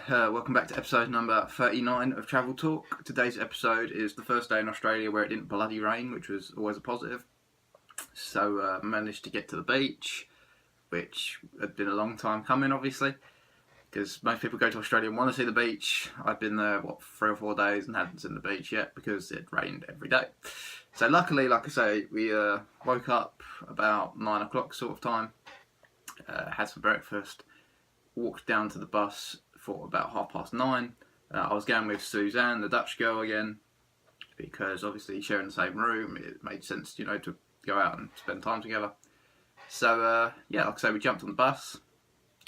Welcome back to episode number 39 of Travel Talk. Today's episode is the first day in Australia where it didn't bloody rain, which was always a positive. So managed to get to the beach, which had been a long time coming, obviously, because most people go to Australia and want to see the beach. I've been there, 3 or 4 days and hadn't seen the beach yet because it rained every day. So luckily, like I say, we woke up about 9 o'clock sort of time, had some breakfast, walked down to the bus for about 9:30. I was going with Suzanne, the Dutch girl again, because obviously sharing the same room, it made sense, to go out and spend time together. So like I say, we jumped on the bus.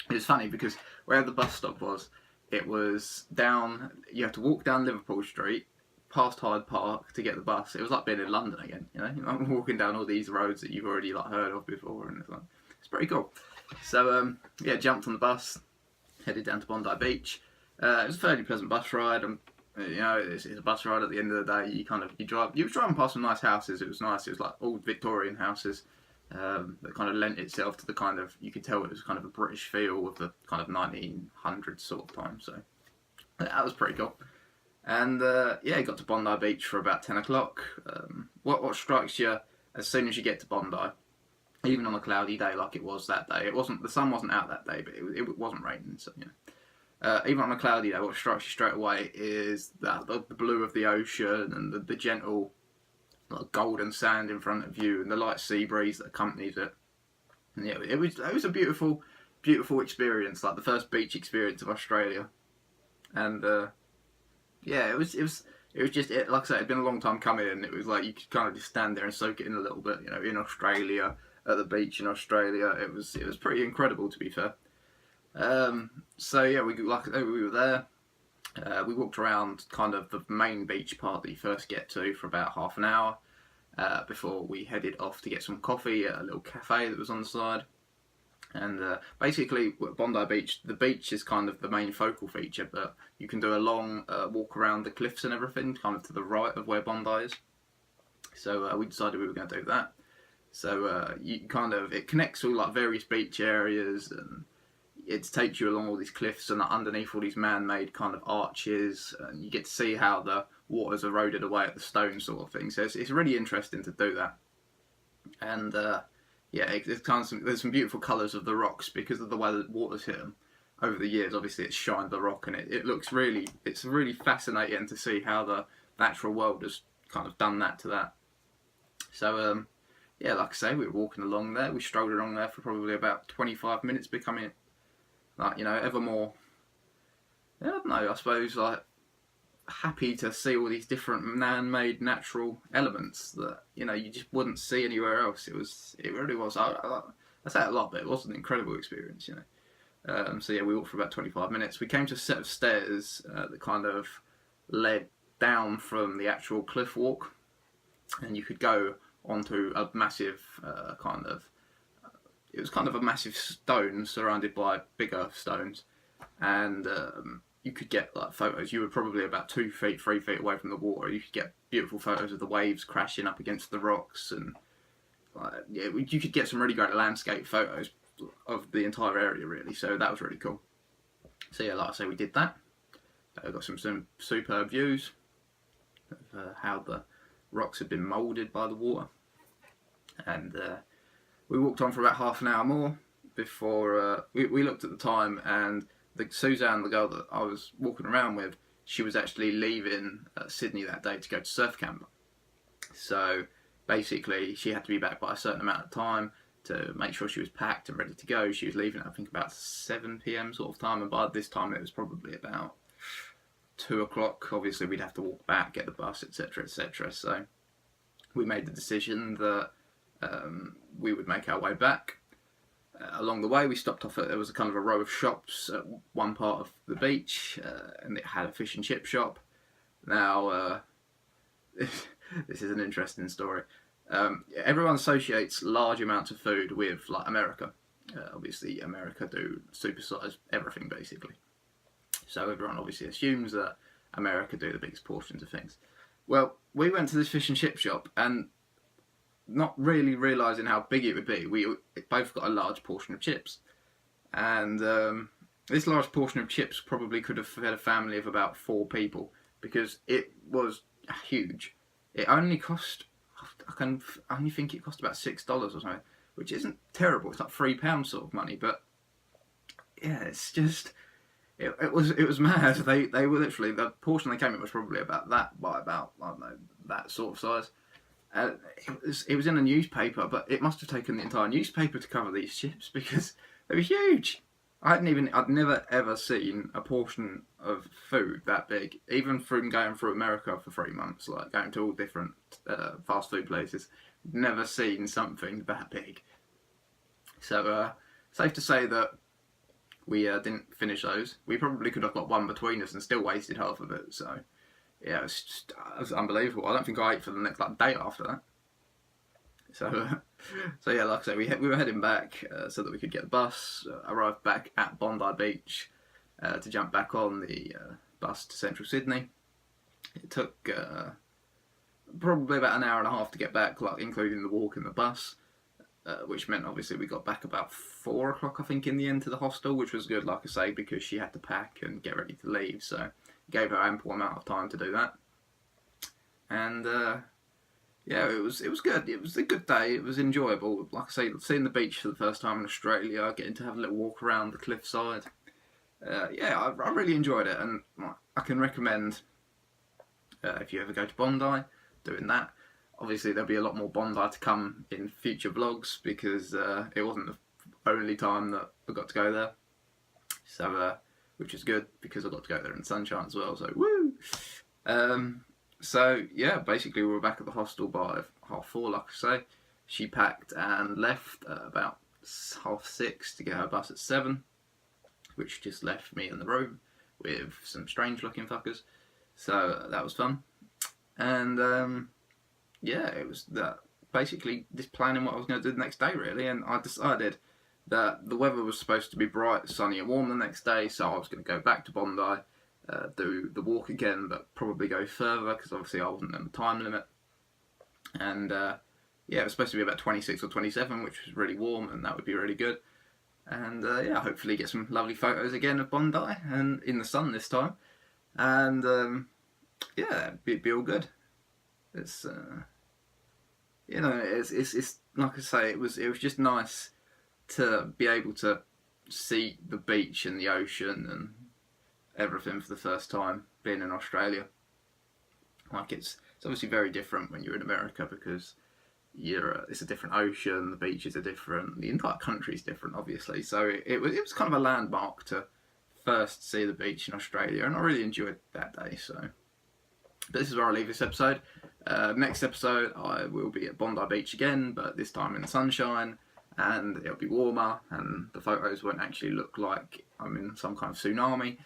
It was funny because where the bus stop was, it was down. You have to walk down Liverpool Street, past Hyde Park to get the bus. It was like being in London again, You're walking down all these roads that you've already heard of before, and it's pretty cool. So jumped on the bus, headed down to Bondi Beach. It was a fairly pleasant bus ride. It's a bus ride. At the end of the day, you were driving past some nice houses. It was nice. It was like old Victorian houses that kind of lent itself to the kind of, you could tell it was kind of a British feel of the kind of 1900s sort of time. So that was pretty cool. And got to Bondi Beach for about 10 o'clock. What strikes you as soon as you get to Bondi, even on a cloudy day like it was that day, the sun wasn't out that day, but it wasn't raining, so even on a cloudy day, what strikes you straight away is that the blue of the ocean and the gentle golden sand in front of you and the light sea breeze that accompanies it. And it was a beautiful experience, like the first beach experience of Australia. And it was just, like I said, it'd been a long time coming, and it was like you could kind of just stand there and soak it in a little bit, in Australia, at the beach in Australia. It was pretty incredible, to be fair. We were there. We walked around kind of the main beach part that you first get to for about half an hour before we headed off to get some coffee at a little cafe that was on the side. And basically, Bondi Beach, the beach is kind of the main focal feature, but you can do a long walk around the cliffs and everything, kind of to the right of where Bondi is. So we decided we were going to do that. So it connects all like various beach areas, and it takes you along all these cliffs and underneath all these man-made kind of arches, and you get to see how the water's eroded away at the stone sort of thing. So it's really interesting to do that. And it's kind of there's some beautiful colours of the rocks because of the way the water's hit them over the years. Obviously, it's shined the rock, and it looks it's really fascinating to see how the natural world has kind of done that to that. So like I say, we were walking along there. We strolled along there for probably about 25 minutes, becoming ever more, I don't know, I suppose, like, happy to see all these different man-made natural elements that, you just wouldn't see anywhere else. It really was. I say it a lot, but it was an incredible experience, we walked for about 25 minutes. We came to a set of stairs that kind of led down from the actual cliff walk, and you could go onto a massive it was kind of a massive stone surrounded by bigger stones, and you could get like photos. You were probably about 3 feet away from the water. You could get beautiful photos of the waves crashing up against the rocks, and you could get some really great landscape photos of the entire area, really. So that was really cool. So like I say, we did that. Got some superb views of how the rocks had been moulded by the water. And we walked on for about half an hour more before we looked at the time, and Suzanne, the girl that I was walking around with, she was actually leaving Sydney that day to go to surf camp. So basically, she had to be back by a certain amount of time to make sure she was packed and ready to go. She was leaving, I think, about 7 p.m. sort of time, and by this time it was probably about 2 o'clock. Obviously, we'd have to walk back, get the bus, etc., etc. So we made the decision that we would make our way back. Along the way, we stopped off there was a kind of a row of shops at one part of the beach, and it had a fish and chip shop. Now, this is an interesting story. Everyone associates large amounts of food with like America. Obviously, America do supersize everything basically. So everyone obviously assumes that America do the biggest portions of things. Well, we went to this fish and chip shop, and not really realising how big it would be, we both got a large portion of chips. And this large portion of chips probably could have fed a family of about 4 people because it was huge. It only cost, I only think it cost about $6 or something, which isn't terrible. It's like £3 sort of money, but yeah, it's just it was mad. They were literally, the portion they came in was probably about that, by about, I don't know, that sort of size. It was in a newspaper, but it must have taken the entire newspaper to cover these chips because they were huge. I'd never ever seen a portion of food that big, even from going through America for 3 months, like going to all different fast food places. Never seen something that big. So safe to say that we didn't finish those. We probably could have got one between us and still wasted half of it. So yeah, it was unbelievable. I don't think I ate for the next day after that. So yeah, like I said, we were heading back so that we could get the bus. Arrived back at Bondi Beach to jump back on the bus to central Sydney. It took probably about an hour and a half to get back, like including the walk in the bus, which meant obviously we got back about 4 o'clock, I think, in the end to the hostel, which was good, like I say, because she had to pack and get ready to leave. So it gave her ample amount of time to do that. And yeah, it was good. It was a good day. It was enjoyable. Like I say, seeing the beach for the first time in Australia, getting to have a little walk around the cliffside. Yeah, I really enjoyed it, and I can recommend if you ever go to Bondi, doing that. Obviously, there'll be a lot more Bondi to come in future vlogs because it wasn't the only time that I got to go there. So, which is good because I got to go there in the sunshine as well. So, woo! So yeah, basically we were back at the hostel by 4:30, like I say. She packed and left about 6:30 to get her bus at 7, which just left me in the room with some strange looking fuckers. So that was fun. And yeah, it was that basically just planning what I was going to do the next day really, and I decided that the weather was supposed to be bright, sunny and warm the next day, so I was going to go back to Bondi, do the walk again, but probably go further because obviously I wasn't in the time limit. And yeah, it was supposed to be about 26 or 27, which was really warm, and that would be really good. And yeah, hopefully get some lovely photos again of Bondi, and in the sun this time. And yeah, be all good. It's you know, it's like I say, it was just nice to be able to see the beach and the ocean and everything for the first time being in Australia. Like it's obviously very different when you're in America because it's a different ocean, the beaches are different, the entire country is different, obviously. So it was kind of a landmark to first see the beach in Australia, and I really enjoyed that day. So, but this is where I leave this episode. Next episode, I will be at Bondi Beach again, but this time in the sunshine, and it'll be warmer, and the photos won't actually look like I'm in some kind of tsunami.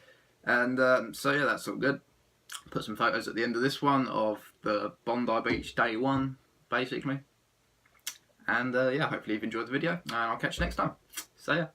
And so yeah, that's all good. Put some photos at the end of this one of the Bondi Beach day 1, basically. And yeah, hopefully you've enjoyed the video, and I'll catch you next time. See ya.